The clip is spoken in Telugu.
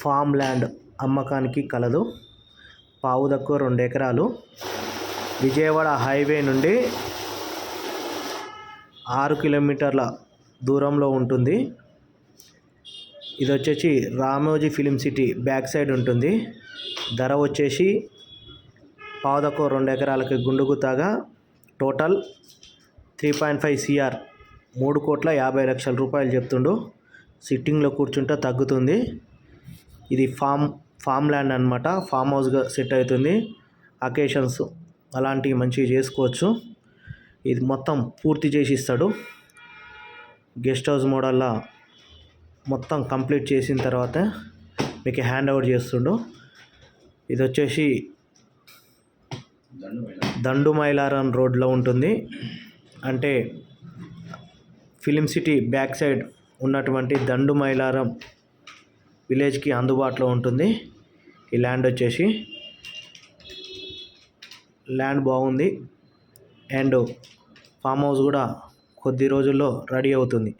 ఫామ్ ల్యాండ్ అమ్మకానికి కలదు. పావు తక్కువ 2 ఎకరాలు విజయవాడ హైవే నుండి 6 కిలోమీటర్ల దూరంలో ఉంటుంది. ఇది వచ్చేసి Ramoji film city back side ఉంటుంది. ధర వచ్చేసి పావు తక్కువ 2 ఎకరాలకి గుండుగుతాగా టోటల్ 3.5 CR 3,50,00,000 రూపాయలు చెప్తుండు. సిట్టింగ్లో కూర్చుంటే తగ్గుతుంది. ఇది ఫామ్ ల్యాండ్ అనమాట. ఫామ్ హౌస్గా సెట్ అవుతుంది. అకేషన్స్ అలాంటివి మంచిగా చేసుకోవచ్చు. ఇది మొత్తం పూర్తి చేసి ఇస్తాడు. గెస్ట్ హౌస్ మోడల్లో మొత్తం కంప్లీట్ చేసిన తర్వాత మీకు హ్యాండ్ ఓవర్ చేస్తుండు. ఇది వచ్చేసి దండు మైలారం రోడ్లో ఉంటుంది. అంటే ఫిలిం సిటీ బ్యాక్ సైడ్ ఉన్నటువంటి దండు మైలారం విలేజ్కి అందుబాటులో ఉంటుంది. ఈ ల్యాండ్ వచ్చేసి ల్యాండ్ బాగుంది. అండ్ ఫామ్ హౌస్ కూడా కొద్ది రోజుల్లో రెడీ అవుతుంది.